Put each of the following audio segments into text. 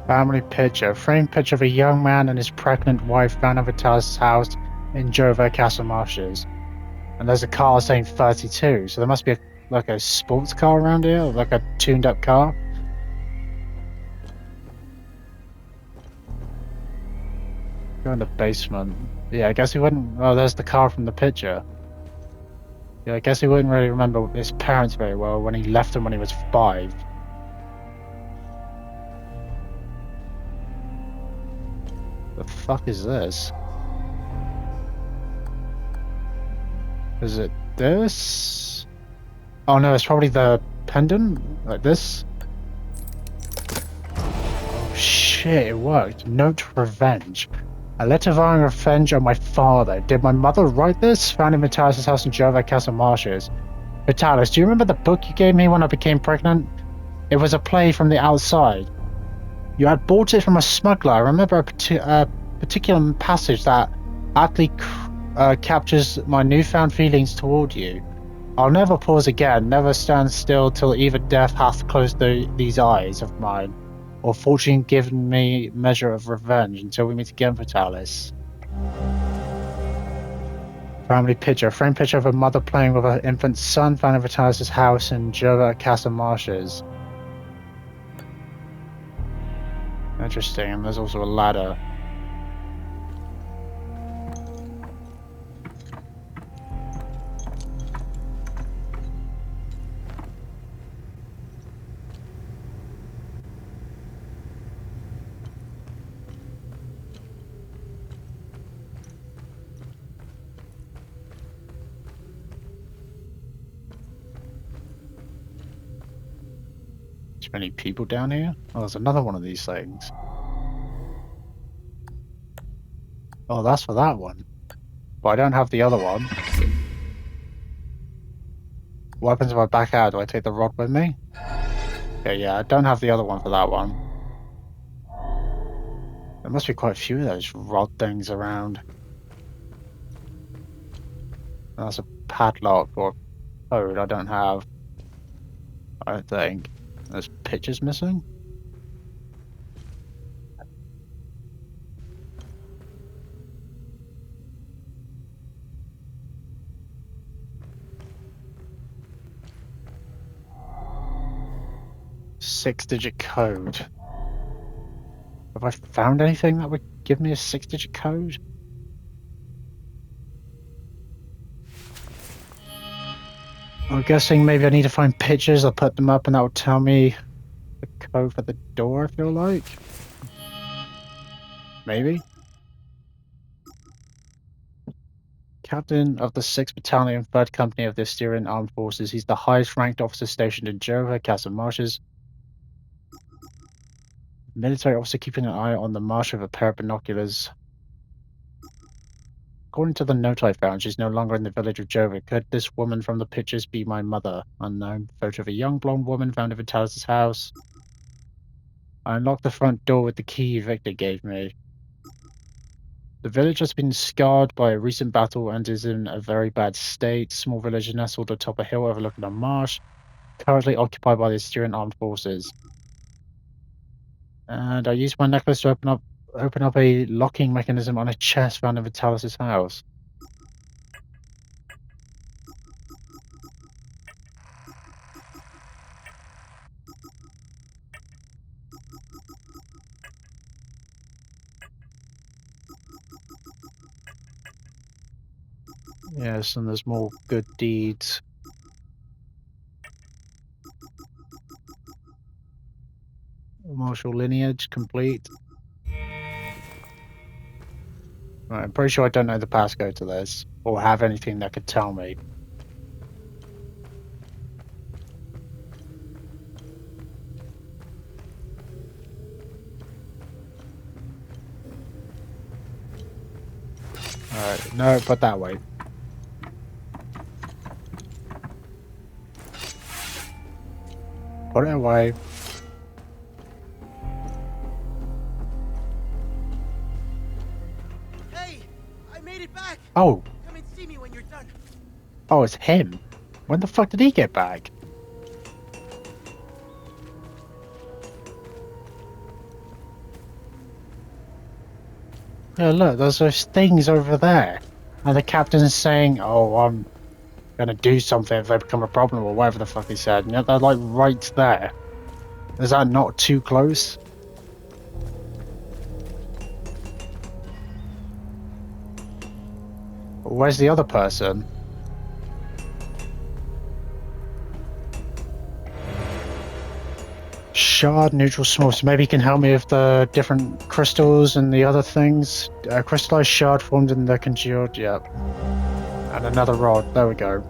Family picture. Framed picture of a young man and his pregnant wife found in Vitalis' house in Jova Castle Marshes. And there's a car saying 32, so there must be like a sports car around here, or like a tuned up car. Go in the basement. Yeah, I guess he wouldn't. Oh, there's the car from the picture. Yeah, I guess he wouldn't really remember his parents very well when he left them when he was 5. The fuck is this? Is it this? Oh no, it's probably the pendant? Like this? Oh shit, it worked. Note to revenge. A letter vowing revenge on my father. Did my mother write this? Found in Vitalis' house in Jova Castle Marshes. Vitalis, do you remember the book you gave me when I became pregnant? It was a play from the outside. You had bought it from a smuggler. I remember a particular passage that aptly captures my newfound feelings toward you. I'll never pause again, never stand still till either death hath closed these eyes of mine, or fortune given me measure of revenge until we meet again, Vitalis. Family picture. Framed picture of a mother playing with her infant son found in Vitalis' house in Jova Castle Marshes. Interesting, and there's also a ladder. Too many people down here? Oh, there's another one of these things. Oh, that's for that one. But I don't have the other one. What happens if I back out? Do I take the rod with me? Okay, yeah, I don't have the other one for that one. There must be quite a few of those rod things around. That's a padlock or code I don't have. I don't think. There's pictures missing? Six-digit code. Have I found anything that would give me a 6-digit code? I'm guessing maybe I need to find pictures, I'll put them up and that will tell me the code for the door, I feel like. Maybe? Captain of the 6th Battalion, 3rd Company of the Assyrian Armed Forces. He's the highest ranked officer stationed in Jova, Castle Marshes. Military officer keeping an eye on the marsh with a pair of binoculars. According to the note I found, she's no longer in the village of Jova. Could this woman from the pictures be my mother? Unknown. Photo of a young blonde woman found in Vitalis' house. I unlocked the front door with the key Victor gave me. The village has been scarred by a recent battle and is in a very bad state. Small village nestled atop a hill overlooking a marsh, currently occupied by the Assyrian Armed Forces. And I used my necklace to open up a locking mechanism on a chest found in Vitalis' house. Yes, and there's more good deeds. Martial lineage complete. Right, I'm pretty sure I don't know the passcode to this, or have anything that could tell me. Alright, no, put that way. Put it away. Hey, I made it back. Oh, Come and see me when you're done. oh, it's him. When the fuck did he get back? Yeah, look, there's those things over there. And the captain is saying, oh, I'm gonna do something if they become a problem, or whatever the fuck he said. And yet they're like right there. Is that not too close? Where's the other person? Shard, neutral, small. So maybe you can help me with the different crystals and the other things. Crystallized shard formed in the congealed. Yep. And another rod. There we go.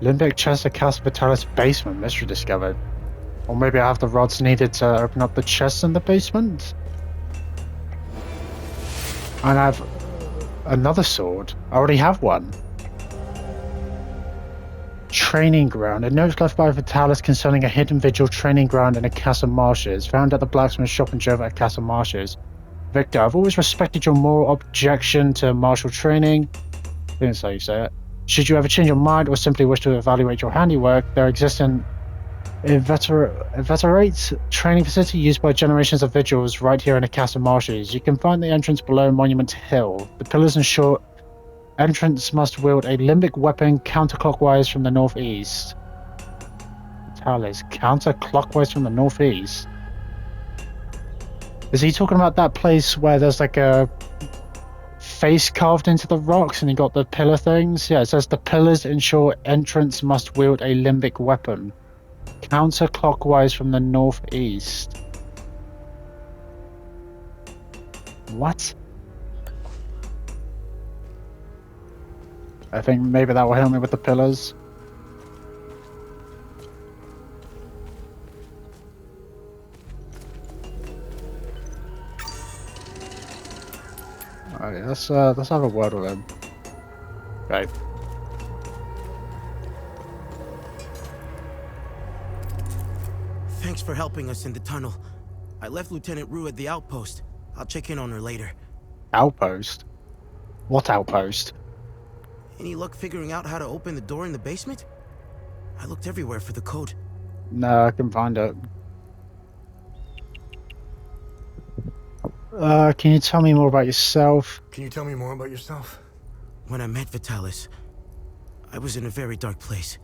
Limbic chest of Casa Vitalis basement. Mystery discovered. Or maybe I have the rods needed to open up the chests in the basement. And I have another sword. I already have one. Training ground. A note left by Vitalis concerning a hidden vigil training ground in a Casa Marshes, found at the blacksmith shop in Jova at Casa Marshes. Victor, I've always respected your moral objection to martial training. I think that's how you say it. Should you ever change your mind or simply wish to evaluate your handiwork, there exists an inveterate training facility used by generations of vigils right here in the Casa Marshes. You can find the entrance below Monument Hill. The pillars ensure entrance must wield a limbic weapon counterclockwise from the northeast. Vitalis, counterclockwise from the northeast? Is he talking about that place where there's like a face carved into the rocks and you got the pillar things? Yeah, it says the pillars ensure entrance must wield a limbic weapon counterclockwise from the northeast. What? I think maybe that will help me with the pillars. Alright, let's have a word with him. Okay. Thanks for helping us in the tunnel. I left Lieutenant Rue at the outpost. I'll check in on her later. Outpost? What outpost? Any luck figuring out how to open the door in the basement? I looked everywhere for the code. No, I can find it. Can you tell me more about yourself? Can you tell me more about yourself? When I met Vitalis, I was in a very dark place.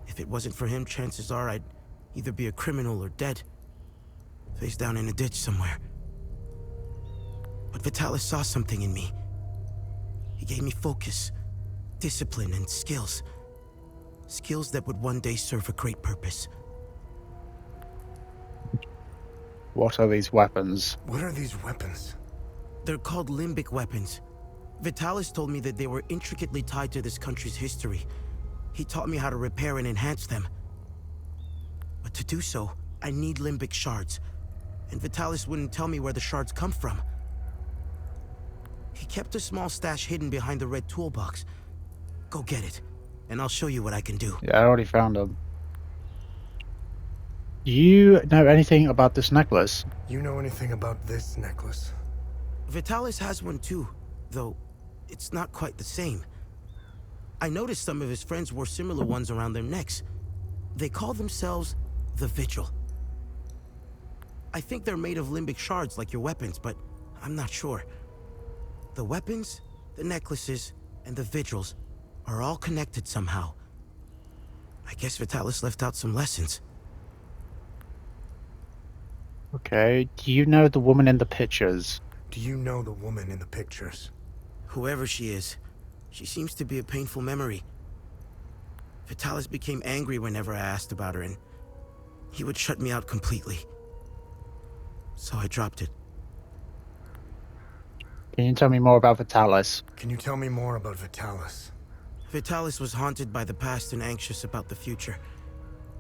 If it wasn't for him, chances are I'd either be a criminal or dead. Face down in a ditch somewhere. But Vitalis saw something in me. He gave me focus, discipline, and skills. Skills that would one day serve a great purpose. What are these weapons? What are these weapons? They're called limbic weapons. Vitalis told me that they were intricately tied to this country's history. He taught me how to repair and enhance them. But to do so, I need limbic shards. And Vitalis wouldn't tell me where the shards come from. He kept a small stash hidden behind the red toolbox. Go get it, and I'll show you what I can do. Yeah, I already found them. Do you know anything about this necklace? You know anything about this necklace? Vitalis has one too, though it's not quite the same. I noticed some of his friends wore similar ones around their necks. They call themselves the Vigil. I think they're made of limbic shards like your weapons, but I'm not sure. The weapons, the necklaces, and the Vigils are all connected somehow. I guess Vitalis left out some lessons. Okay, do you know the woman in the pictures? Do you know the woman in the pictures? Whoever she is, she seems to be a painful memory. Vitalis became angry whenever I asked about her, and he would shut me out completely. So I dropped it. Can you tell me more about Vitalis? Can you tell me more about Vitalis? Vitalis was haunted by the past and anxious about the future.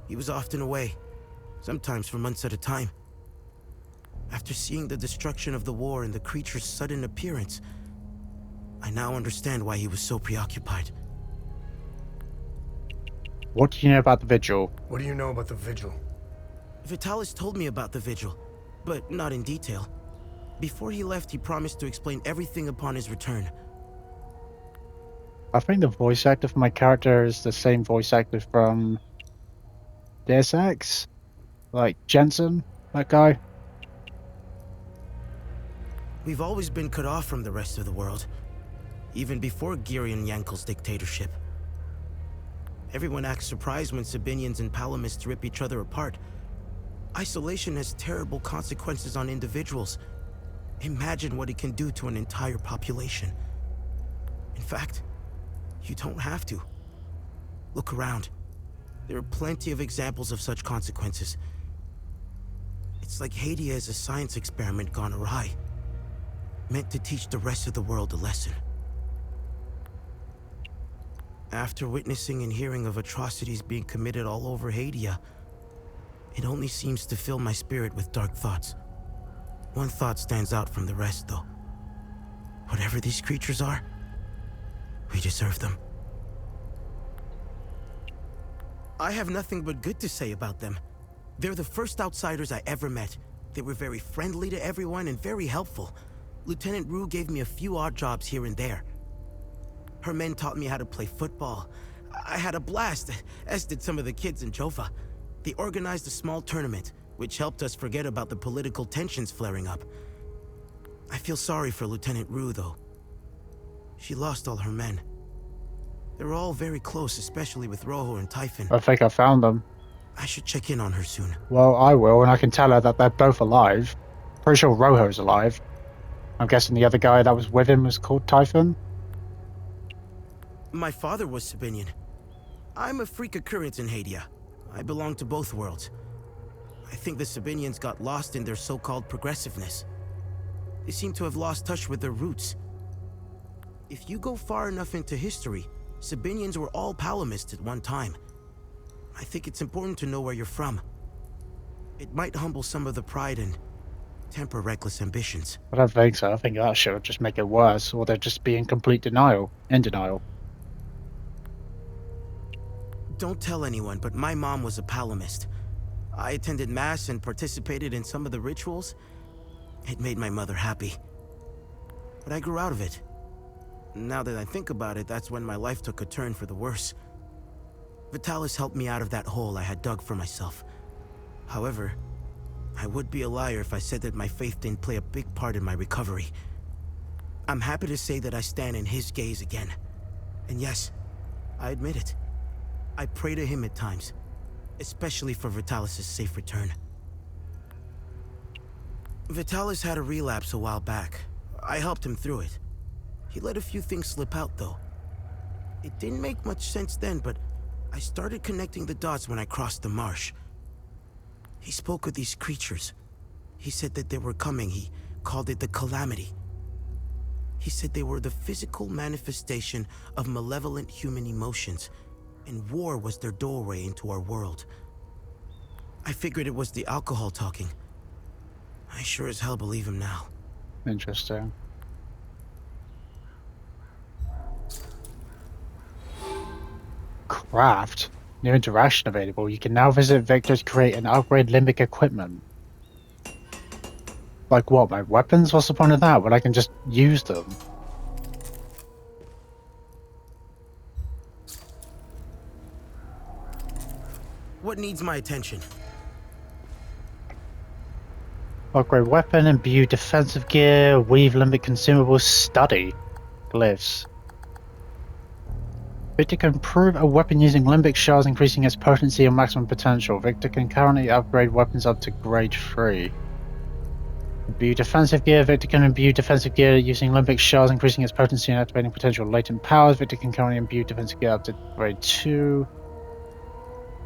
He was often away, sometimes for months at a time. After seeing the destruction of the war and the creature's sudden appearance, I now understand why he was so preoccupied. What do you know about the Vigil? What do you know about the Vigil? Vitalis told me about the Vigil, but not in detail. Before he left, he promised to explain everything upon his return. I think the voice actor for my character is the same voice actor from Deus Ex? Like Jensen? That guy? We've always been cut off from the rest of the world, even before Girion Yankel's dictatorship. Everyone acts surprised when Sabinians and Palamists rip each other apart. Isolation has terrible consequences on individuals. Imagine what it can do to an entire population. In fact, you don't have to. Look around. There are plenty of examples of such consequences. It's like Hadia is a science experiment gone awry, meant to teach the rest of the world a lesson. After witnessing and hearing of atrocities being committed all over Hadia, it only seems to fill my spirit with dark thoughts. One thought stands out from the rest, though. Whatever these creatures are, we deserve them. I have nothing but good to say about them. They're the first outsiders I ever met. They were very friendly to everyone and very helpful. Lieutenant Rue gave me a few odd jobs here and there. Her men taught me how to play football. I had a blast, as did some of the kids in Jova. They organized a small tournament, which helped us forget about the political tensions flaring up. I feel sorry for Lieutenant Rue, though. She lost all her men. They were all very close, especially with Rojo and Typhon. I think I found them. I should check in on her soon. Well, I will, and I can tell her that they're both alive. Pretty sure Rojo's alive. I'm guessing the other guy that was with him was called Typhon. My father was Sabinian. I'm a freak occurrence in Hadia. I belong to both worlds. I think the Sabinians got lost in their so-called progressiveness. They seem to have lost touch with their roots. If you go far enough into history, Sabinians were all Palamists at one time. I think it's important to know where you're from. It might humble some of the pride and temper reckless ambitions. I don't think so. I think that should just make it worse, or they'd just be in complete denial. In denial. Don't tell anyone, but my mom was a Palamist. I attended Mass and participated in some of the rituals. It made my mother happy. But I grew out of it. Now that I think about it, that's when my life took a turn for the worse. Vitalis helped me out of that hole I had dug for myself. However, I would be a liar if I said that my faith didn't play a big part in my recovery. I'm happy to say that I stand in his gaze again. And yes, I admit it. I pray to him at times, especially for Vitalis' safe return. Vitalis had a relapse a while back. I helped him through it. He let a few things slip out, though. It didn't make much sense then, but I started connecting the dots when I crossed the marsh. He spoke of these creatures. He said that they were coming. He called it the Calamity. He said they were the physical manifestation of malevolent human emotions, and war was their doorway into our world. I figured it was the alcohol talking. I sure as hell believe him now. Interesting. Craft. New interaction available. You can now visit Victor to create and upgrade limbic equipment. Like what? My weapons? What's the point of that when I can just use them? What needs my attention? Upgrade weapon, imbue defensive gear, weave limbic consumables, study glyphs. Victor can improve a weapon using limbic shards, increasing its potency and maximum potential. Victor can currently upgrade weapons up to grade 3. Imbue defensive gear. Victor can imbue defensive gear using limbic shards, increasing its potency and activating potential latent powers. Victor can currently imbue defensive gear up to grade 2.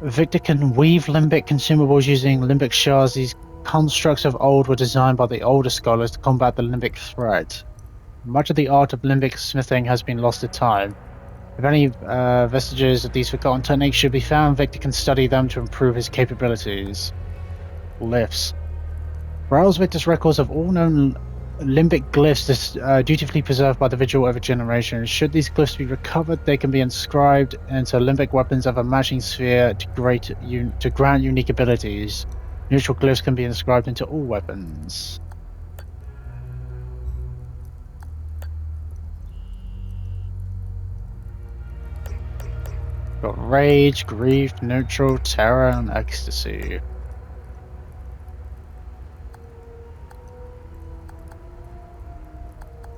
Victor can weave limbic consumables using limbic shards. These constructs of old were designed by the older scholars to combat the limbic threat. Much of the art of limbic smithing has been lost to time. If any vestiges of these forgotten techniques should be found, Victor can study them to improve his capabilities. Glyphs. Browse Victor's records of all known limbic glyphs dutifully preserved by the Vigil over generations. Should these glyphs be recovered, they can be inscribed into limbic weapons of a matching sphere to grant unique abilities. Neutral glyphs can be inscribed into all weapons. Got rage, grief, neutral, terror, and ecstasy.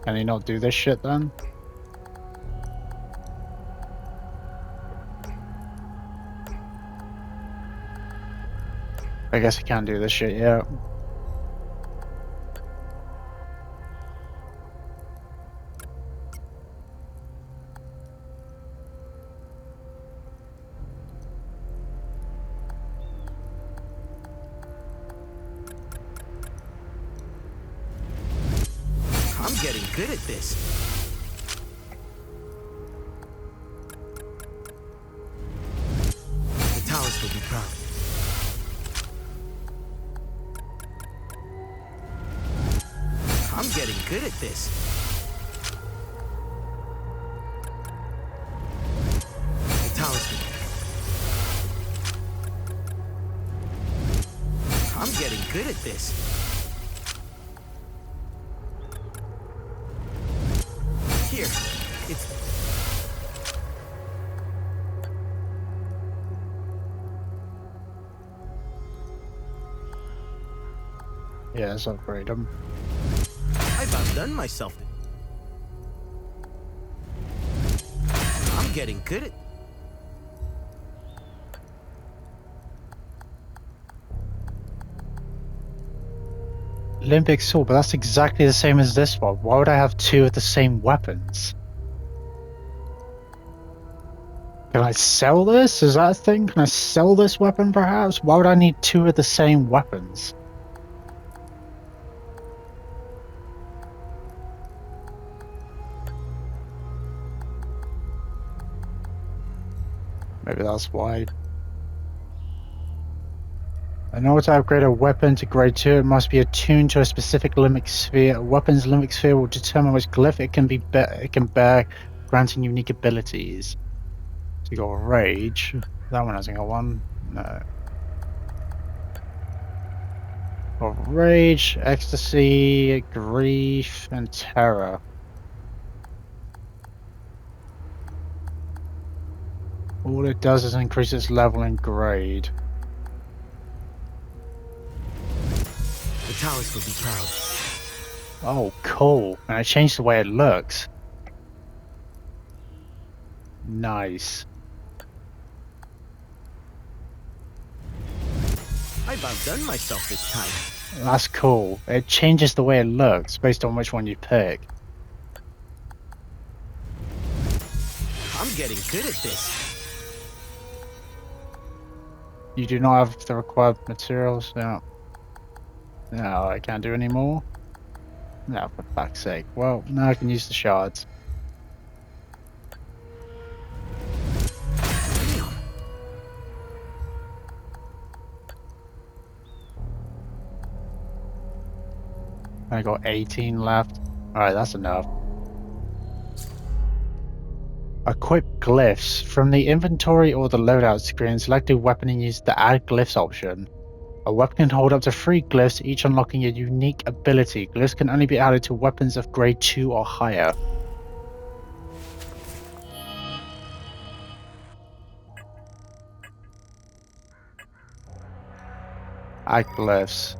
Can he not do this shit then? I guess he can't do this shit yet. I'm getting good at this. Vitalis will be proud. I'm getting good at this. Vitalis will... I'm getting good at this. Here, it's... Yeah, let's upgrade him. I've outdone myself. I'm getting good at... Limbic sword, but that's exactly the same as this one. Why would I have two of the same weapons? Can I sell this? Is that a thing? Can I sell this weapon perhaps? Why would I need two of the same weapons? Maybe that's why. In order to upgrade a weapon to grade 2, it must be attuned to a specific limbic sphere. A weapon's limbic sphere will determine which glyph it can bear, granting unique abilities. So you got rage. That one hasn't got one. No. Got rage, ecstasy, grief, and terror. All it does is increase its level and grade. Vitalis will be proud. Oh, cool. And I changed the way it looks. Nice. I've outdone myself this time. That's cool. It changes the way it looks based on which one you pick. I'm getting good at this. You do not have the required materials. No. No, I can't do any more. No, for fuck's sake. Well, now I can use the shards. Damn. I got 18 left. Alright, that's enough. Equip glyphs. From the inventory or the loadout screen, select a weapon and use the add glyphs option. A weapon can hold up to 3 glyphs, each unlocking a unique ability. Glyphs can only be added to weapons of grade 2 or higher. Add glyphs.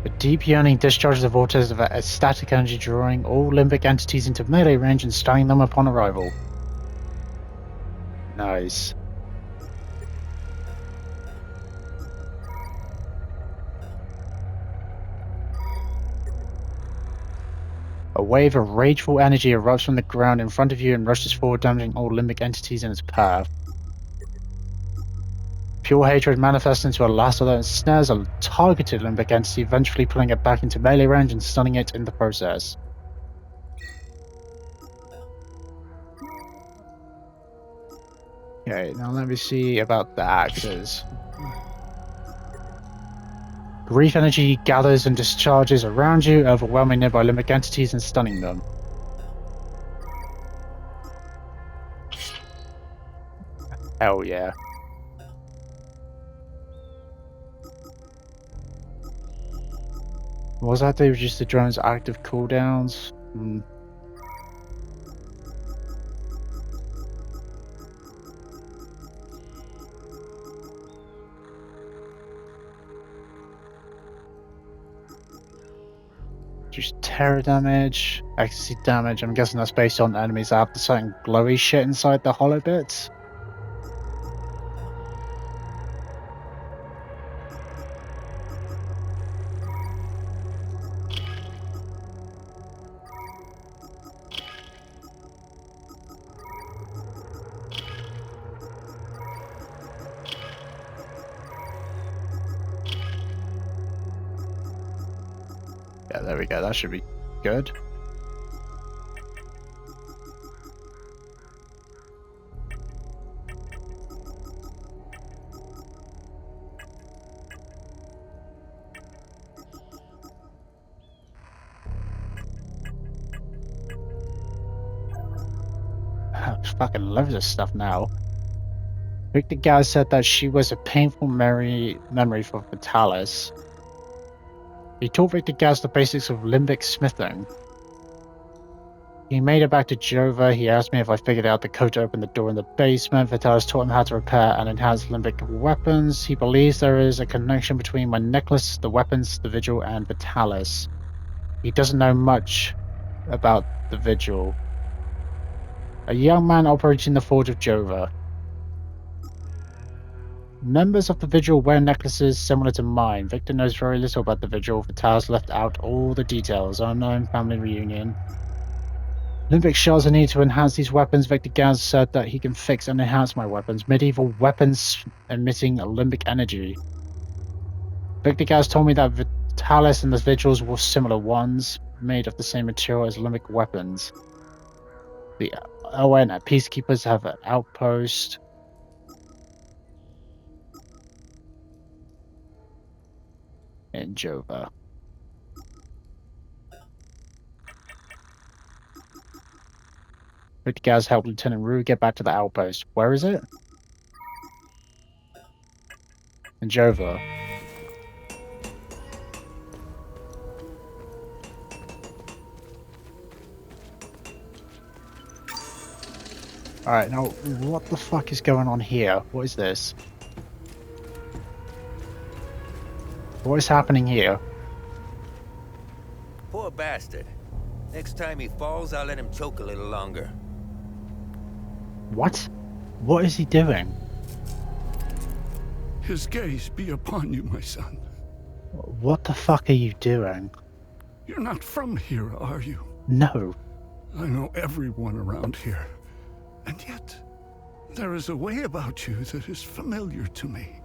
A deep yearning discharges a vortex of a static energy, drawing all limbic entities into melee range and stunning them upon arrival. Nice. A wave of rageful energy erupts from the ground in front of you and rushes forward, damaging all limbic entities in its path. Pure hatred manifests into a lasso that ensnares a targeted limbic entity, eventually pulling it back into melee range and stunning it in the process. Okay, now let me see about the axes. Grief energy gathers and discharges around you, overwhelming nearby limbic entities and stunning them. Hell yeah. What was that? They reduce the drone's active cooldowns? reduce terror damage, ecstasy damage. I'm guessing that's based on enemies that have the certain glowy shit inside the hollow bits. Yeah, there we go. That should be good. Fucking loads of stuff now. Victor Gaz said that she was a painful memory for Vitalis. He taught Victor Gaz the basics of limbic smithing. He made it back to Jova. He asked me if I figured out the code to open the door in the basement. Vitalis taught him how to repair and enhance limbic weapons. He believes there is a connection between my necklace, the weapons, the Vigil, and Vitalis. He doesn't know much about the Vigil. A young man operating the Forge of Jova. Members of the Vigil wear necklaces similar to mine. Victor knows very little about the Vigil. Vitalis left out all the details. Unknown family reunion. Limbic shells are needed to enhance these weapons. Victor Gaz said that he can fix and enhance my weapons. Medieval weapons emitting limbic energy. Victor Gaz told me that Vitalis and the Vigils were similar ones, made of the same material as limbic weapons. The ON Peacekeepers have an outpost. In Jova. Victor Gaz helped Lieutenant Rue get back to the outpost. Where is it? In Jova. Alright, now what the fuck is going on here? What is this? What is happening here? Poor bastard. Next time he falls, I'll let him choke a little longer. What? What is he doing? His gaze be upon you, my son. What the fuck are you doing? You're not from here, are you? No. I know everyone around here. And yet, there is a way about you that is familiar to me.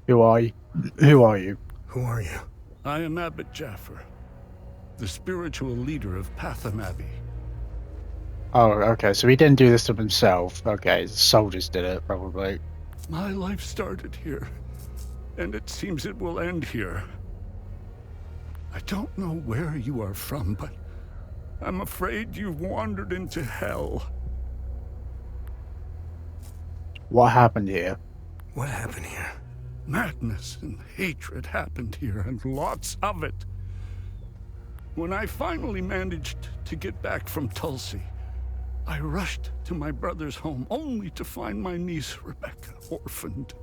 Who are you? Who are you? Who are you? I am Abbot Jaffer, the spiritual leader of Patham Abbey. Oh, okay, so he didn't do this to himself. Okay, the soldiers did it, probably. My life started here, and it seems it will end here. I don't know where you are from, but I'm afraid you've wandered into hell. What happened here? What happened here? Madness and hatred happened here, and lots of it. When I finally managed to get back from Tulsi, I rushed to my brother's home only to find my niece, Rebecca, orphaned.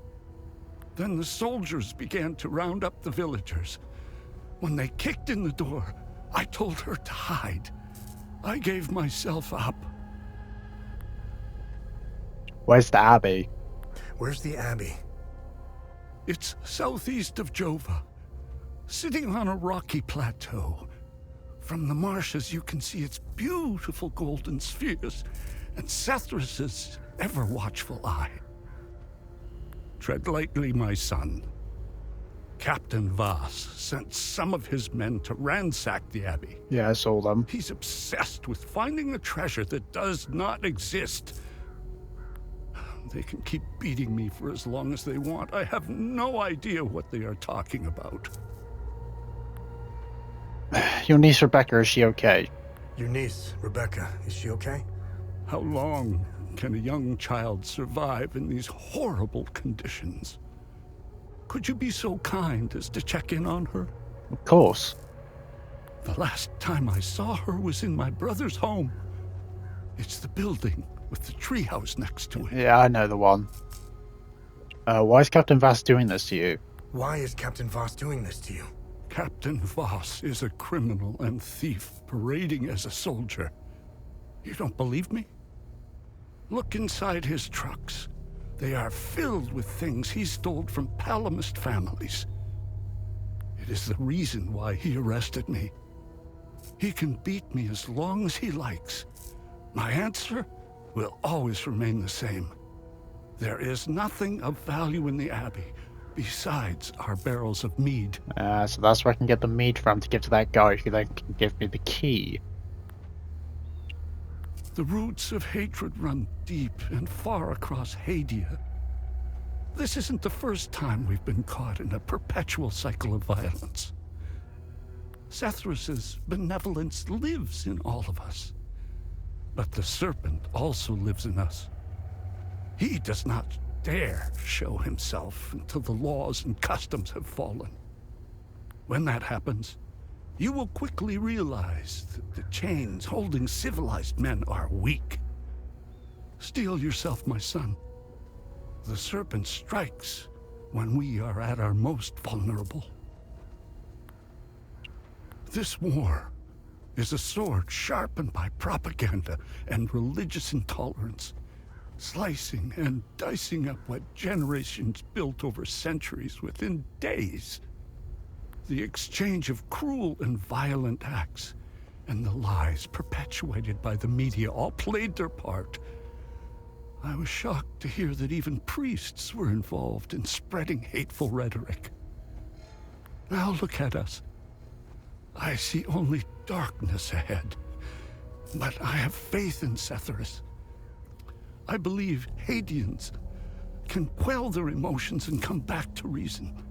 Then the soldiers began to round up the villagers. When they kicked in the door, I told her to hide. I gave myself up. Where's the Abbey? Where's the Abbey? It's southeast of Jova, sitting on a rocky plateau. From the marshes, you can see its beautiful golden spheres and Sethrus's ever-watchful eye. Tread lightly, my son. Captain Voss sent some of his men to ransack the Abbey. Yeah, I saw them. He's obsessed with finding a treasure that does not exist. They can keep beating me for as long as they want. I have no idea what they are talking about. Your niece Rebecca, is she okay? Your niece, Rebecca, is she okay? How long can a young child survive in these horrible conditions? Could you be so kind as to check in on her? Of course. The last time I saw her was in my brother's home. It's the building with the treehouse next to it. Yeah, I know the one. Why is Captain Voss doing this to you? Why is Captain Voss doing this to you? Captain Voss is a criminal and thief parading as a soldier. You don't believe me? Look inside his trucks. They are filled with things he stole from Palamist families. It is the reason why he arrested me. He can beat me as long as he likes. My answer will always remain the same. There is nothing of value in the Abbey besides our barrels of mead. So that's where I can get the mead from to give to that guy who then can give me the key. The roots of hatred run deep and far across Hadia. This isn't the first time we've been caught in a perpetual cycle of violence. Sethrus's benevolence lives in all of us. But the serpent also lives in us. He does not dare show himself until the laws and customs have fallen. When that happens, you will quickly realize that the chains holding civilized men are weak. Steel yourself, my son. The serpent strikes when we are at our most vulnerable. This war is a sword sharpened by propaganda and religious intolerance, slicing and dicing up what generations built over centuries within days. The exchange of cruel and violent acts and the lies perpetuated by the media all played their part. I was shocked to hear that even priests were involved in spreading hateful rhetoric. Now look at us. I see only darkness ahead, but I have faith in Sethrus. I believe Hadians can quell their emotions and come back to reason.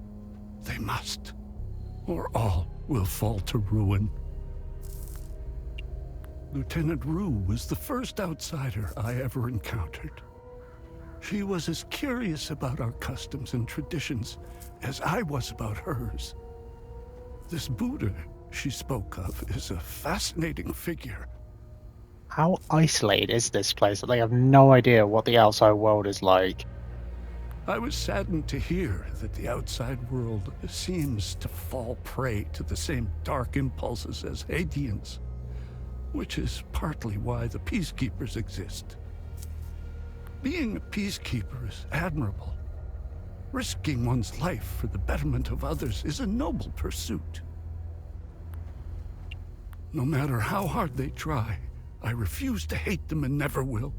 They must, or all will fall to ruin. Lieutenant Rue was the first outsider I ever encountered. She was as curious about our customs and traditions as I was about hers. This Buddha she spoke of is a fascinating figure. How isolated is this place that they have no idea what the outside world is like? I was saddened to hear that the outside world seems to fall prey to the same dark impulses as Hadians, which is partly why the peacekeepers exist. Being a peacekeeper is admirable. Risking one's life for the betterment of others is a noble pursuit. No matter how hard they try, I refuse to hate them and never will.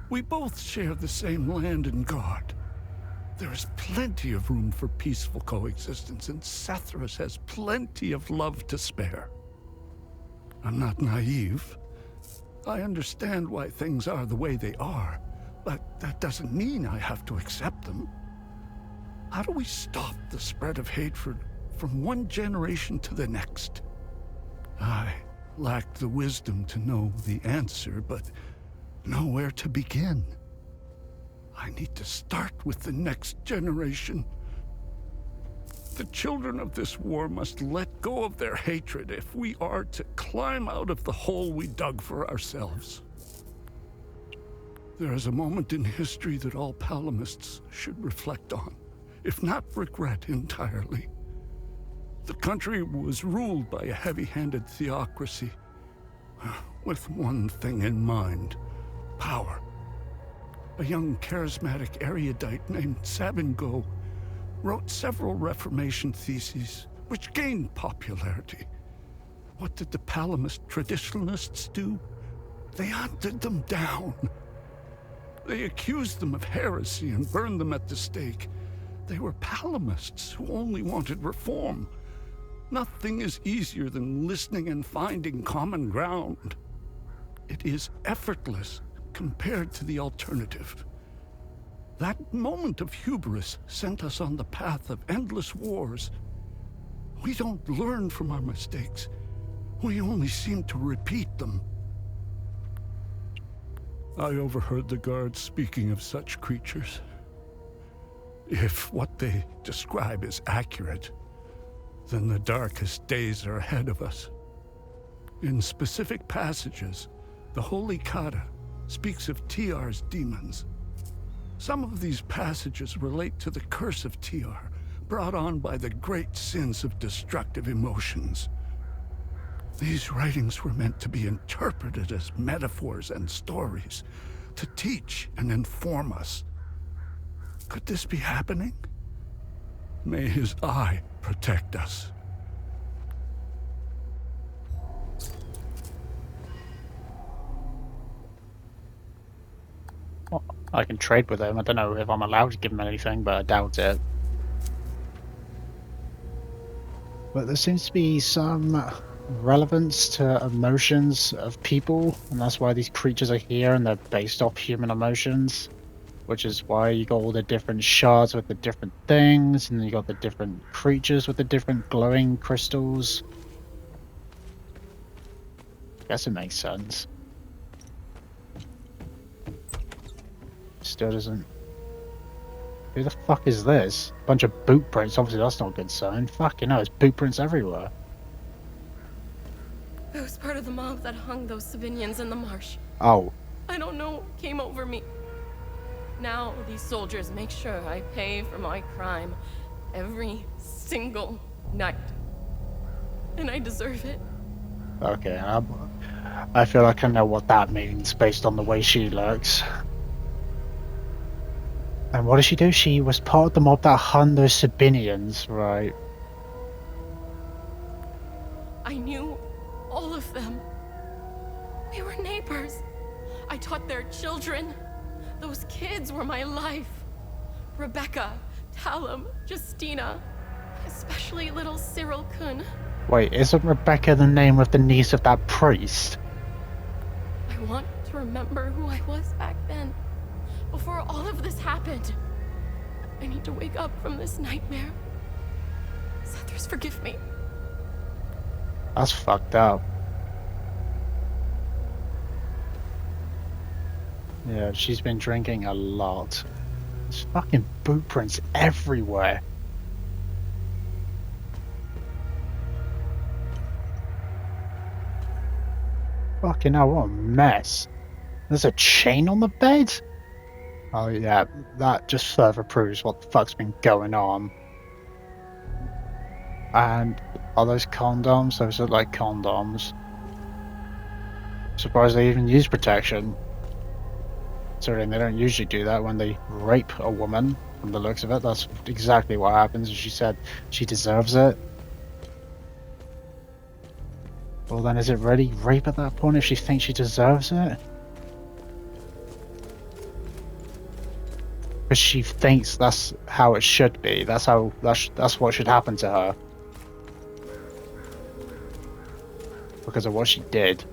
We both share the same land and God. There is plenty of room for peaceful coexistence, and Sethrus has plenty of love to spare. I'm not naive. I understand why things are the way they are, but that doesn't mean I have to accept them. How do we stop the spread of hatred from one generation to the next? I lack the wisdom to know the answer, but know where to begin. I need to start with the next generation. The children of this war must let go of their hatred if we are to climb out of the hole we dug for ourselves. There is a moment in history that all Palamists should reflect on, if not regret entirely. The country was ruled by a heavy-handed theocracy, with one thing in mind: power. A young charismatic erudite named Sabingo wrote several Reformation theses, which gained popularity. What did the Palamist traditionalists do? They hunted them down. They accused them of heresy and burned them at the stake. They were Palamists who only wanted reform. Nothing is easier than listening and finding common ground. It is effortless compared to the alternative. That moment of hubris sent us on the path of endless wars. We don't learn from our mistakes. We only seem to repeat them. I overheard the guards speaking of such creatures. If what they describe is accurate, then the darkest days are ahead of us. In specific passages, the Holy Kata speaks of Tiar's demons. Some of these passages relate to the curse of Tiar, brought on by the great sins of destructive emotions. These writings were meant to be interpreted as metaphors and stories, to teach and inform us. Could this be happening? May his eye protect us. Well, I can trade with him. I don't know if I'm allowed to give him anything, but I doubt it. But there seems to be some relevance to emotions of people, and that's why these creatures are here, and they're based off human emotions. Which is why you got all the different shards with the different things, and then you got the different creatures with the different glowing crystals. I guess it makes sense. Still doesn't. Who the fuck is this? Bunch of boot prints. Obviously, that's not a good sign. Fucking hell, there's boot prints everywhere. I was part of the mob that hung those civilians in the marsh. Oh. I don't know what came over me. Now these soldiers make sure I pay for my crime every single night. And I deserve it. Okay, I feel like I know what that means based on the way she looks. And what did she do? She was part of the mob that hung those Sabinians, right? I knew all of them. We were neighbors. I taught their children. Those kids were my life. Rebecca, Talum, Justina, especially little Cyril Kun. Wait, isn't Rebecca the name of the niece of that priest? I want to remember who I was back then, before all of this happened. I need to wake up from this nightmare. Sethers, forgive me. That's fucked up. Yeah, she's been drinking a lot. There's fucking boot prints everywhere. Fucking hell, what a mess. There's a chain on the bed? Oh yeah, that just further proves what the fuck's been going on. And are those condoms? Those are like condoms. Surprised they even use protection. Considering they don't usually do that when they rape a woman, from the looks of it. That's exactly what happens. She said she deserves it. Well then, is it really rape at that point if she thinks she deserves it? Because she thinks that's how it should be. That's what should happen to her. Because of what she did.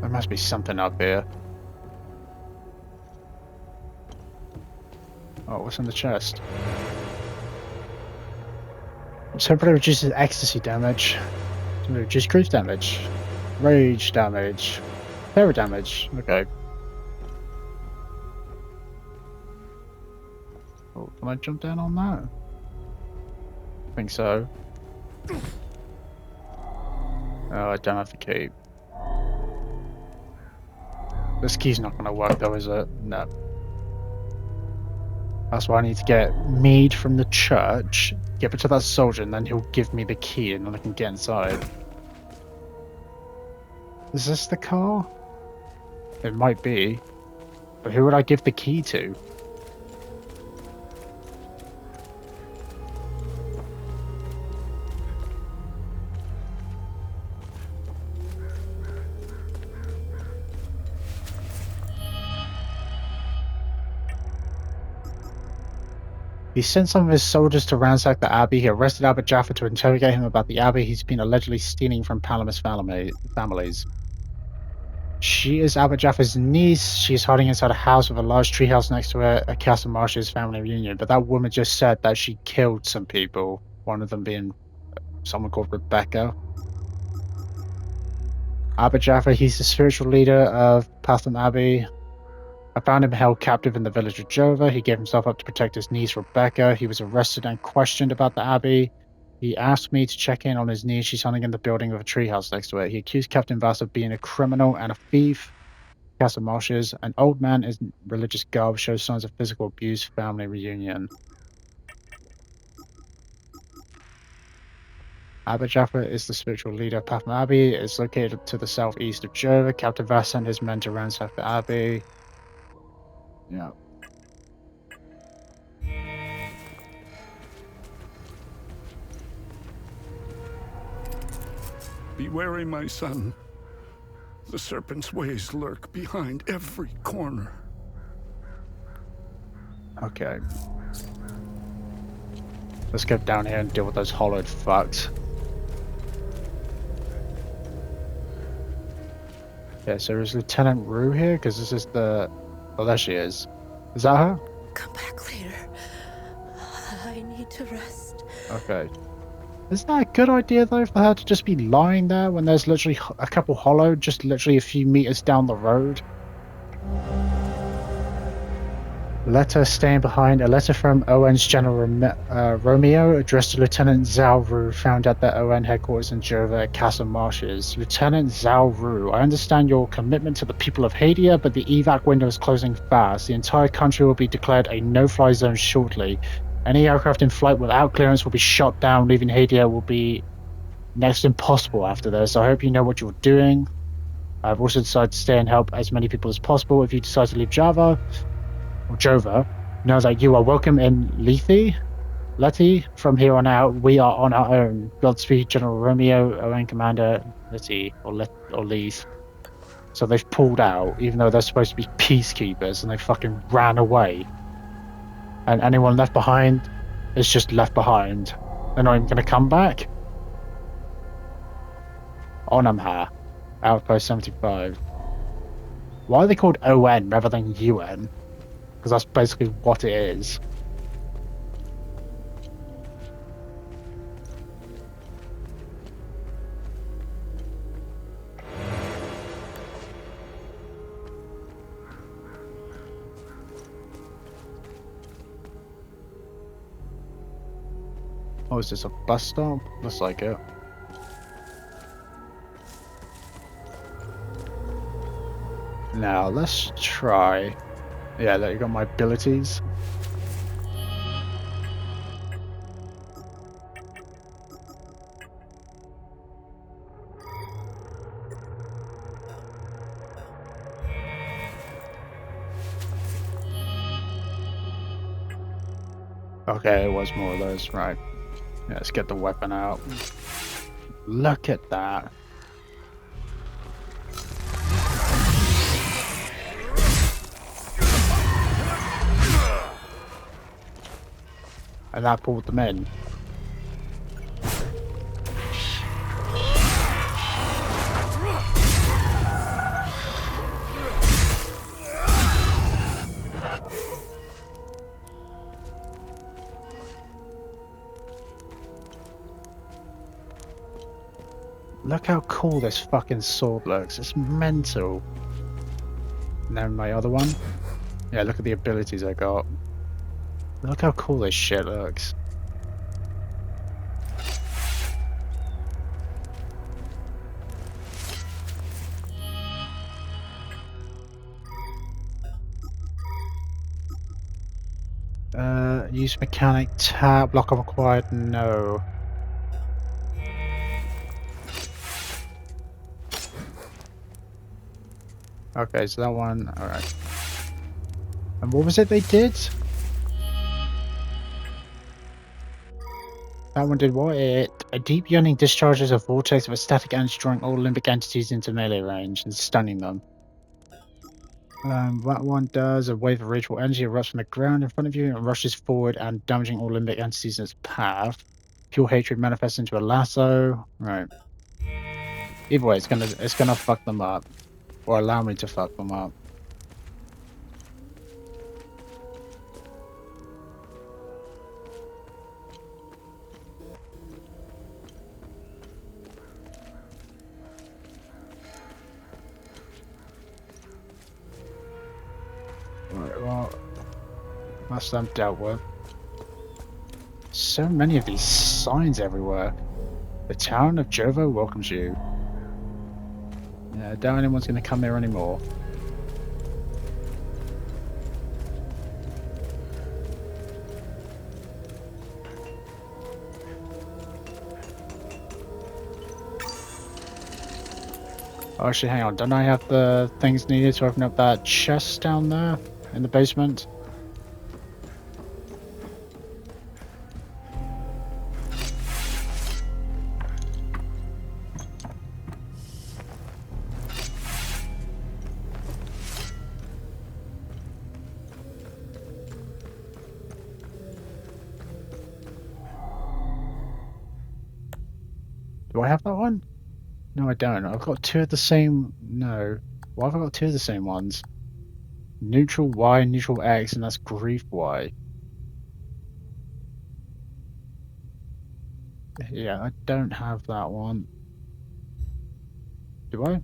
There must be something up here. Oh, what's in the chest? Temporarily reduces ecstasy damage. Reduce grief damage. Rage damage. Terror damage. Okay. Oh, can I jump down on that? I think so. Oh, I don't have the key. This key's not gonna work though, is it? No. That's why I need to get mead from the church, give it to that soldier, and then he'll give me the key and then I can get inside. Is this the car? It might be. But who would I give the key to? He sent some of his soldiers to ransack the Abbey. He arrested Abbot Jaffa to interrogate him about the Abbey he's been allegedly stealing from Palamas families. She is Abbot Jaffa's niece. She's hiding inside a house with a large treehouse next to her at Castle Marsh's family reunion. But that woman just said that she killed some people. One of them being someone called Rebecca. Abbot Jaffa, he's the spiritual leader of Pathum Abbey. I found him held captive in the village of Jova. He gave himself up to protect his niece, Rebecca. He was arrested and questioned about the Abbey. He asked me to check in on his niece. She's hunting in the building with a treehouse next to it. He accused Captain Vass of being a criminal and a thief. Castle Marshes. An old man in religious garb shows signs of physical abuse. Family reunion. Abba Jaffa is the spiritual leader of Pathma Abbey. It is located to the southeast of Jova. Captain Vass sent his men to ransack the Abbey. Yeah. Be wary, my son. The serpent's ways lurk behind every corner. Okay. Let's go down here and deal with those hollowed fucks. Yeah, so is Lieutenant Rue here? Because this is the... Oh, there she is. Is that her? Come back later. I need to rest. Okay. Isn't that a good idea, though, for her to just be lying there when there's literally a couple hollowed, just literally a few meters down the road? Letter staying behind. A letter from ON's General Romeo addressed to Lieutenant Zhao Ru, found at the ON headquarters in Jova at Castle Marshes. Lieutenant Zhao Ru, I understand your commitment to the people of Hadia, but the evac window is closing fast. The entire country will be declared a no-fly zone shortly. Any aircraft in flight without clearance will be shot down. Leaving Hadia will be next impossible after this. I hope you know what you're doing. I've also decided to stay and help as many people as possible. If you decide to leave Java, or Jova, know that you are welcome in Letty. From here on out, we are on our own. Godspeed, General Romeo, ON Commander Letty, or Leith. So they've pulled out, even though they're supposed to be peacekeepers, and they fucking ran away. And anyone left behind is just left behind. They're not even going to come back. Onamha, Outpost 75. Why are they called ON rather than UN? Because that's basically what it is. Oh, is this a bus stop? Looks like it. Now, let's try... Yeah, there you got my abilities. Okay, it was more of those, right. Yeah, let's get the weapon out. Look at that. And that pulled them in. Look how cool this fucking sword looks. It's mental. And then my other one. Yeah, look at the abilities I got. Look how cool this shit looks. Use mechanic tab, block of acquired, no. Okay, so that one, alright. And what was it they did? That one did what? A deep yearning discharges a vortex of a static energy, drawing all limbic entities into melee range and stunning them. That one does a wave of rageful energy erupts from the ground in front of you and rushes forward and damaging all limbic entities in its path. Pure hatred manifests into a lasso. Right. Either way, it's gonna fuck them up. Or allow me to fuck them up. Alright, well, that's them dealt with. So many of these signs everywhere. The town of Jovo welcomes you. Yeah, I doubt anyone's going to come here anymore. Oh, actually, hang on. Don't I have the things needed to open up that chest down there in the basement? Do I have that one? No, I don't. I've got two of the same... No. Why have I got two of the same ones? Neutral Y, neutral X, and that's grief Y. Yeah, I don't have that one. Do I?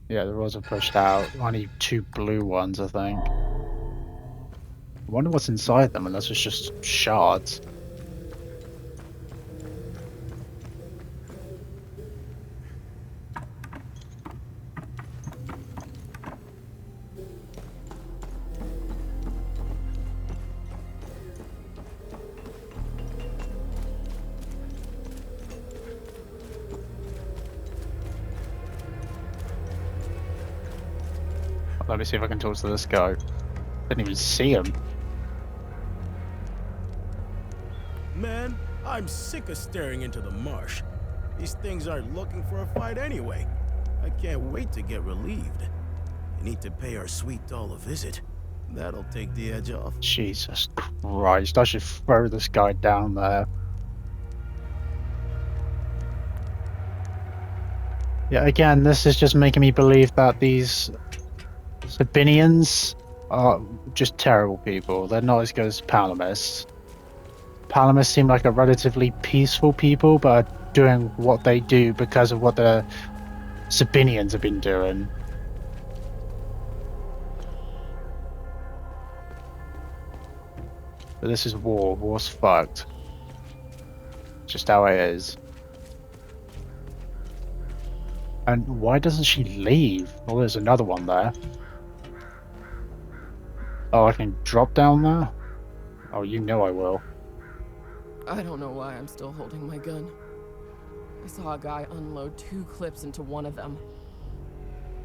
Yeah, the rolls are pushed out. I need two blue ones, I think. I wonder what's inside them, unless it's just shards. Let me see if I can talk to this guy. Didn't even see him. Man, I'm sick of staring into the marsh. These things aren't looking for a fight anyway. I can't wait to get relieved. I need to pay our sweet doll a visit. That'll take the edge off. Jesus Christ, I should throw this guy down there. Yeah, again, this is just making me believe that these Sabinians are just terrible people. They're not as good as Palamists. Palamists seem like a relatively peaceful people, but are doing what they do because of what the Sabinians have been doing. But this is war. War's fucked. Just how it is. And why doesn't she leave? Well, there's another one there. Oh, I can drop down there? Oh, you know I will. I don't know why I'm still holding my gun. I saw a guy unload 2 clips into one of them.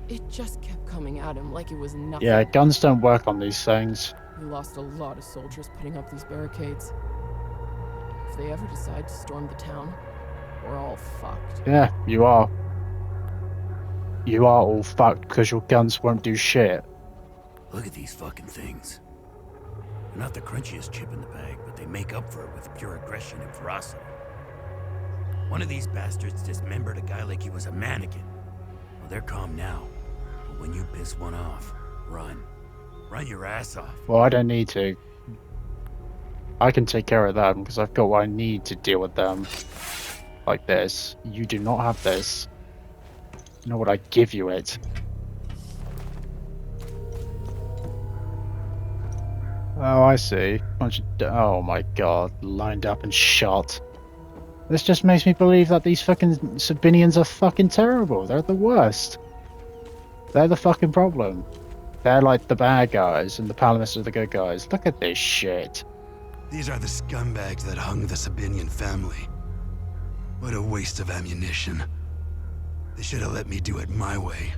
It just kept coming at him like it was nothing. Yeah, guns don't work on these things. We lost a lot of soldiers putting up these barricades. If they ever decide to storm the town, we're all fucked. Yeah, you are. You are all fucked because your guns won't do shit. Look at these fucking things. They're not the crunchiest chip in the bag, but they make up for it with pure aggression and ferocity. One of these bastards dismembered a guy like he was a mannequin. Well, they're calm now. But when you piss one off, run. Run your ass off. Well, I don't need to. I can take care of them because I've got what I need to deal with them. Like this. You do not have this. Nor would I give you it. Oh, I see. Bunch of oh my god, lined up and shot. This just makes me believe that these fucking Sabinians are fucking terrible. They're the worst. They're the fucking problem. They're like the bad guys, and the Palamists are the good guys. Look at this shit. These are the scumbags that hung the Sabinian family. What a waste of ammunition. They should have let me do it my way.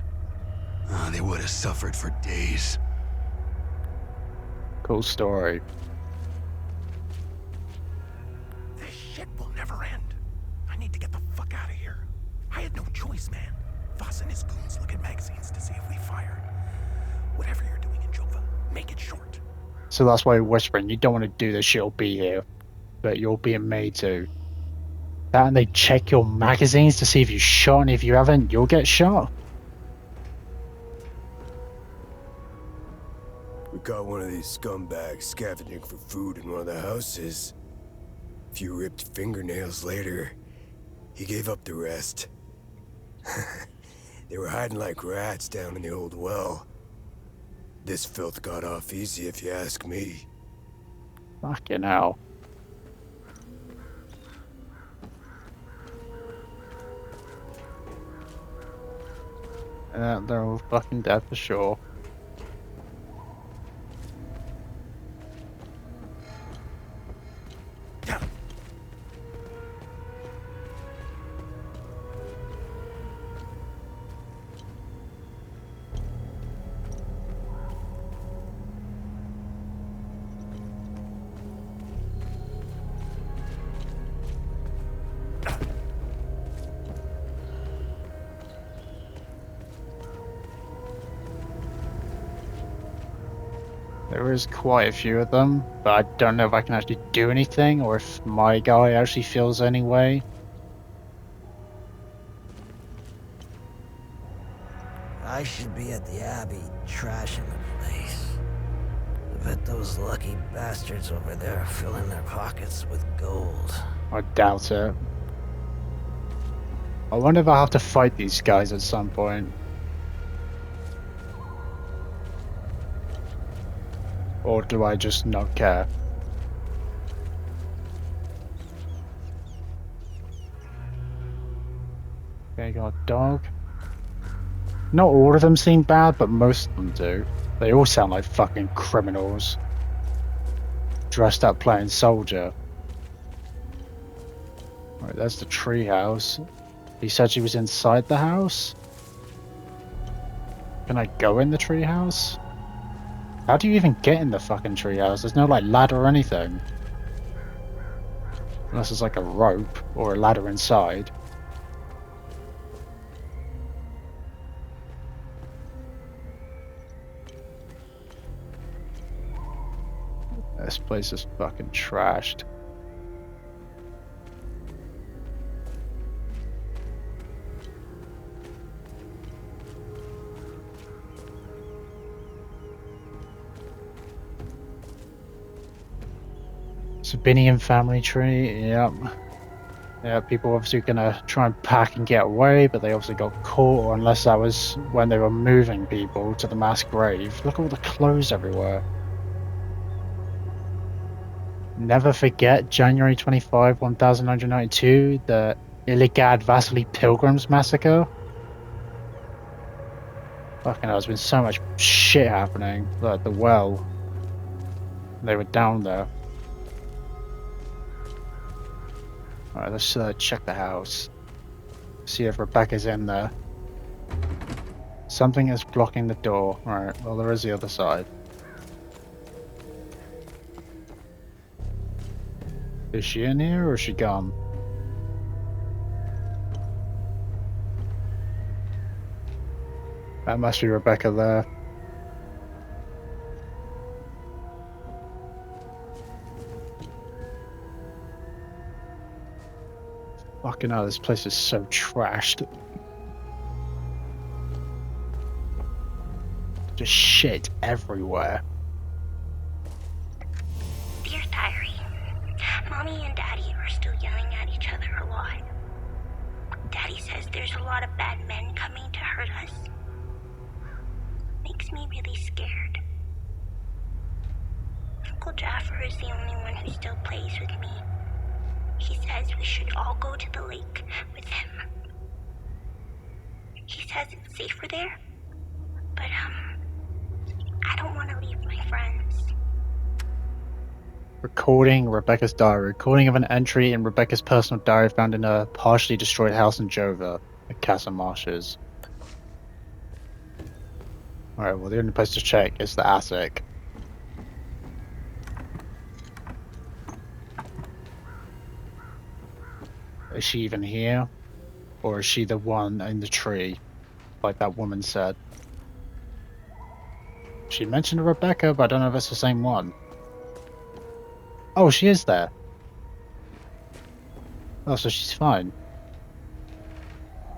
They would have suffered for days. Cool story. This shit will never end. I need to get the fuck out of here. I had no choice, man. Voss and his goons look at magazines to see if we fired. Whatever you're doing in Jova, make it short. So that's why you're whispering. You don't want to do this, she'll be here. But you're being made to. That and they check your magazines to see if you shot, and if you haven't, you'll get shot. We caught one of these scumbags scavenging for food in one of the houses. A few ripped fingernails later, he gave up the rest. They were hiding like rats down in the old well. This filth got off easy if you ask me. Fucking hell. They're all fucking dead for sure. There is quite a few of them, but I don't know if I can actually do anything or if my guy actually feels any way. I should be at the Abbey, trashing the place. I bet those lucky bastards over there are filling their pockets with gold. I doubt it. I wonder if I'll have to fight these guys at some point. Or do I just not care? Okay, got a dog. Not all of them seem bad, but most of them do. They all sound like fucking criminals. Dressed up playing soldier. Right, there's the treehouse. He said she was inside the house? Can I go in the treehouse? How do you even get in the fucking treehouse? There's no like ladder or anything. Unless there's like a rope or a ladder inside. This place is fucking trashed. Sabinian family tree, yep. Yeah, people obviously gonna try and pack and get away, but they obviously got caught, or unless that was when they were moving people to the mass grave. Look at all the clothes everywhere. Never forget January 25, 1992, the Iligad Vasily Pilgrims massacre. Fucking hell, there's been so much shit happening. Like the well. They were down there. Alright, let's check the house. See if Rebecca's in there. Something is blocking the door. Alright, well there is the other side. Is she in here or is she gone? That must be Rebecca there. Fucking hell, this place is so trashed. Just shit everywhere. Dear Diary, Mommy and Daddy are still yelling at each other a lot. Daddy says there's a lot of bad men coming to hurt us. Makes me really scared. Uncle Jaffer is the only one who still plays with me. He says we should all go to the lake with him. He says it's safer there, but I don't want to leave my friends. Recording Rebecca's diary. Recording of an entry in Rebecca's personal diary found in a partially destroyed house in Jova, at Casa Marshes. Alright, well the only place to check is the attic. Is she even here? Or is she the one in the tree, like that woman said? She mentioned Rebecca, but I don't know if it's the same one. Oh, she is there. Oh, so she's fine.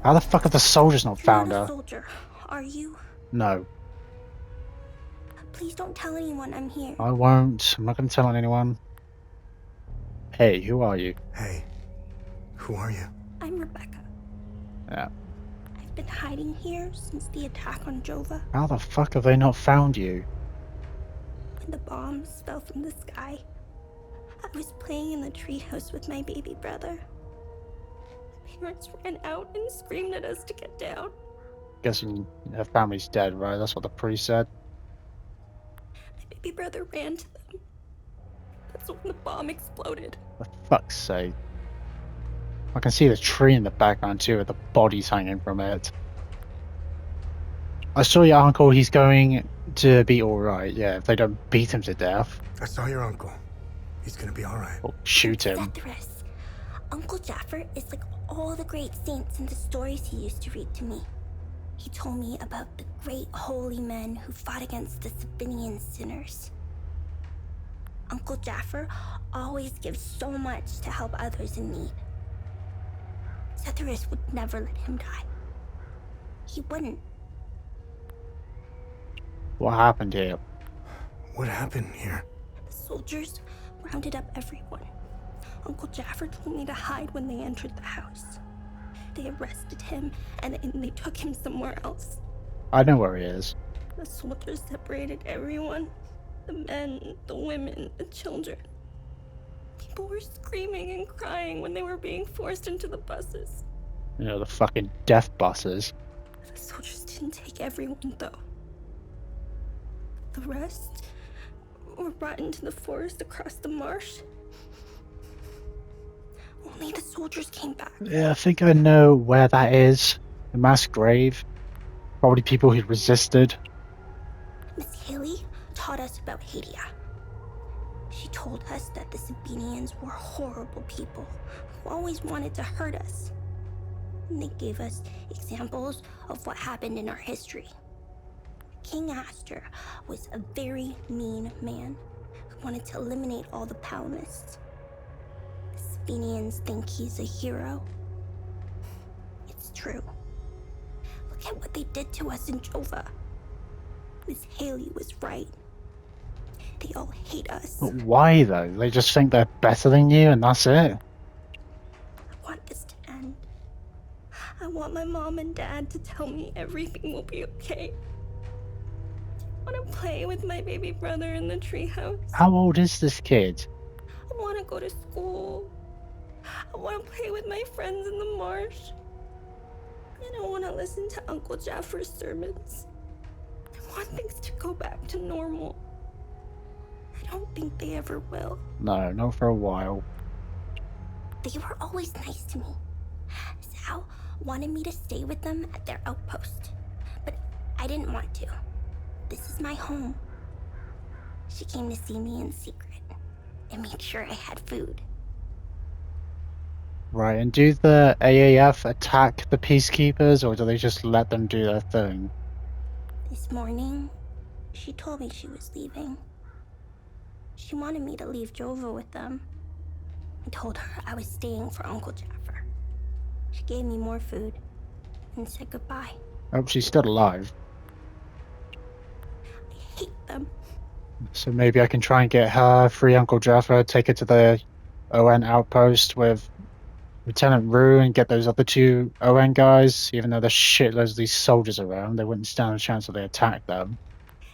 How the fuck have the soldiers not found her? Soldier, are you? No. Please don't tell anyone I'm here. I won't. I'm not going to tell anyone. Hey, who are you? Hey, who are you? I'm Rebecca. Yeah. I've been hiding here since the attack on Jova. How the fuck have they not found you? When the bombs fell from the sky, I was playing in the treehouse with my baby brother. My parents ran out and screamed at us to get down. Guessing her family's dead, right? That's what the priest said. My baby brother ran to them. That's when the bomb exploded. For fuck's sake. I can see the tree in the background too, with the bodies hanging from it. I saw your uncle, he's going to be alright, yeah, if they don't beat him to death. I saw your uncle. He's gonna be alright. Or shoot him. Zathras. Uncle Jaffer is like all the great saints in the stories he used to read to me. He told me about the great holy men who fought against the Sabinian sinners. Uncle Jaffer always gives so much to help others in need. Zathras would never let him die. He wouldn't. What happened here? What happened here? The soldiers rounded up everyone. Uncle Jaffer told me to hide when they entered the house. They arrested him and they took him somewhere else. I know where he is. The soldiers separated everyone. The men, the women, the children. People were screaming and crying when they were being forced into the buses. You know, the fucking death buses. The soldiers didn't take everyone, though. The rest were brought into the forest across the marsh. Only the soldiers came back. Yeah, I think I know where that is. The mass grave. Probably people who resisted. Miss Haley taught us about Hadia. She told us that the Sabinians were horrible people who always wanted to hurt us. And they gave us examples of what happened in our history. King Astor was a very mean man who wanted to eliminate all the Palamists. The Sabinians think he's a hero. It's true. Look at what they did to us in Jova. Miss Haley was right. They all hate us. But why though? They just think they're better than you and that's it? I want this to end. I want my mom and dad to tell me everything will be okay. I want to play with my baby brother in the treehouse. How old is this kid? I want to go to school. I want to play with my friends in the marsh. And I want to listen to Uncle Jaffer's sermons. I want things to go back to normal. I don't think they ever will. No, not for a while. They were always nice to me. Sal wanted me to stay with them at their outpost, but I didn't want to. This is my home. She came to see me in secret and made sure I had food. Right, and do the AAF attack the peacekeepers or do they just let them do their thing? This morning, she told me she was leaving. She wanted me to leave Jova with them. I told her I was staying for Uncle Jaffer. She gave me more food and said goodbye. Oh, she's still alive. I hate them. So maybe I can try and get her, free Uncle Jaffa, take her to the ON outpost with Lieutenant Rue and get those other two ON guys. Even though there's shitloads of these soldiers around, they wouldn't stand a chance if they attacked them.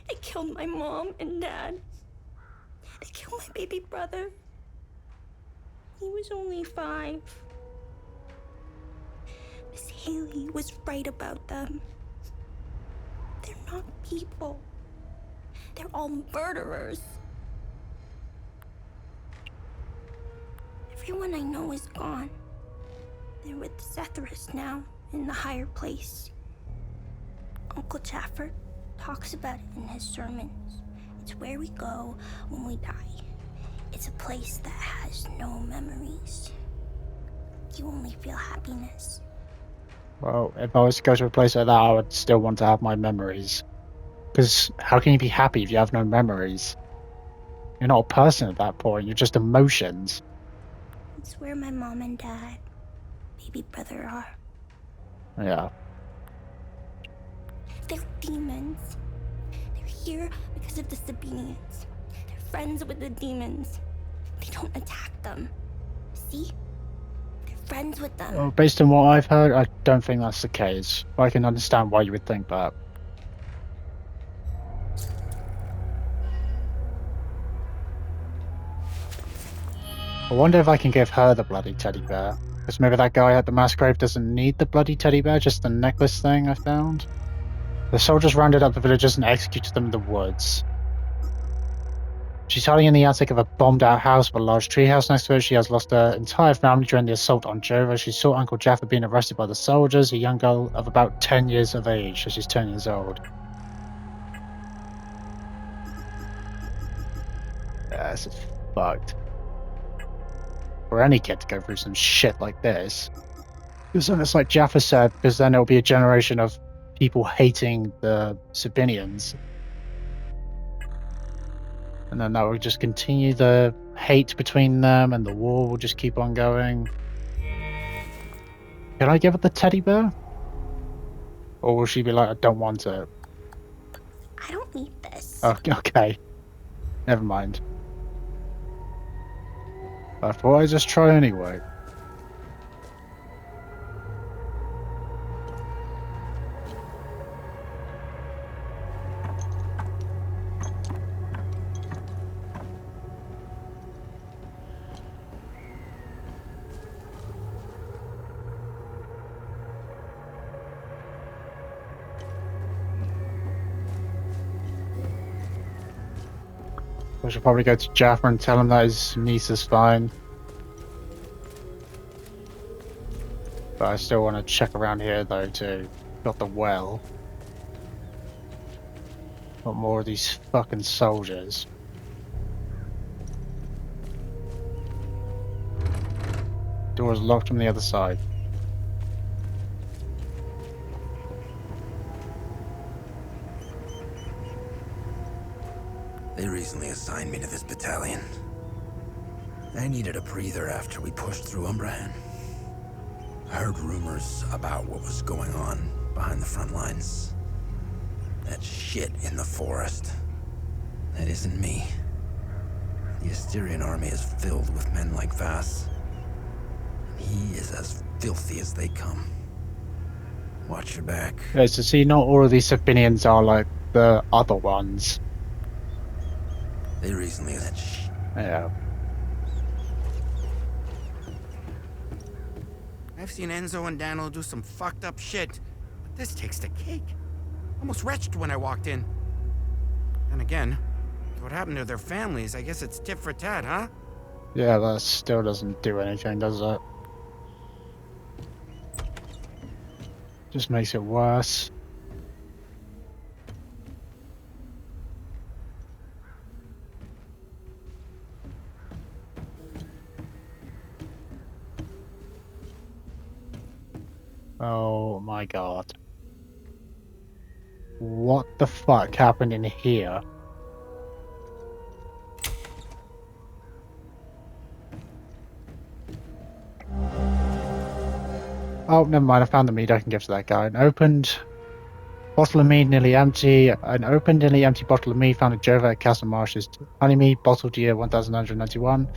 They killed my mom and dad. They killed my baby brother. He was only 5. Miss Haley was right about them. They're not people. They're all murderers. Everyone I know is gone. They're with Zathras now, in the higher place. Uncle Jaffer talks about it in his sermons. It's where we go when we die. It's a place that has no memories. You only feel happiness. Well, if I was to go to a place like that, I would still want to have my memories. Because how can you be happy if you have no memories? You're not a person at that point, you're just emotions. It's where my mom and dad, baby brother are. Yeah. They're demons. They're here because of the Sabinians. They're friends with the demons. They don't attack them. see? They're friends with them. Well, based on what I've heard, I don't think that's the case. I can understand why you would think that. I wonder if I can give her the bloody teddy bear. Because maybe that guy at the mass grave doesn't need the bloody teddy bear, just the necklace thing I found. The soldiers rounded up the villagers and executed them in the woods. She's hiding in the attic of a bombed-out house with a large treehouse next to it. She has lost her entire family during the assault on Jova. She saw Uncle Jaffa being arrested by the soldiers, a young girl of about 10 years of age, so she's 10 years old. Yeah, this is fucked. For any kid to go through some shit like this. Because then it's like Jaffa said, because then it'll be a generation of people hating the Sabinians. And then that will just continue the hate between them, and the war will just keep on going. Can I give it the teddy bear? Or will she be like, I don't want it? I don't need this. Oh, okay. Never mind. I thought I'd just try anyway. I should probably go to Jaffa and tell him that his niece is fine. But I still want to check around here though too. Got the well. Got more of these fucking soldiers. Door's locked from the other side. They recently assigned me to this battalion. I needed a breather after we pushed through Umbrahan. I heard rumors about what was going on behind the front lines. That shit in the forest. That isn't me. The Asterian army is filled with men like Vass. He is as filthy as they come. Watch your back. Yeah, so see, not all of these Sabinians are like the other ones. They recently that Yeah. I've seen Enzo and Daniel do some fucked up shit, but this takes the cake. Almost retched when I walked in. And again, what happened to their families? I guess it's tit for tat, huh? Yeah, that still doesn't do anything, does it? Just makes it worse. Oh my god. What the fuck happened in here? Oh, never mind, I found the meat I can give to that guy. An opened bottle of meat nearly empty. An opened nearly empty bottle of meat found in Jova at Castle Marshes. Honey meat, bottled year 1991.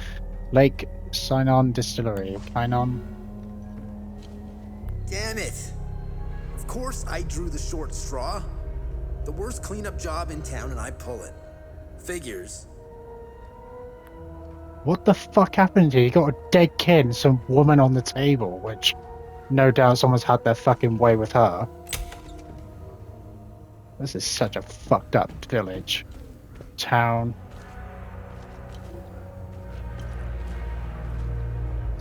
Lake Sinon Distillery. Kynon. Damn it! Of course I drew the short straw. The worst cleanup job in town and I pull it. Figures. What the fuck happened here? You got a dead kid and some woman on the table, which no doubt someone's had their fucking way with her. This is such a fucked up village. Town.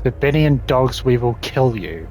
Sabinian dogs, we will kill you.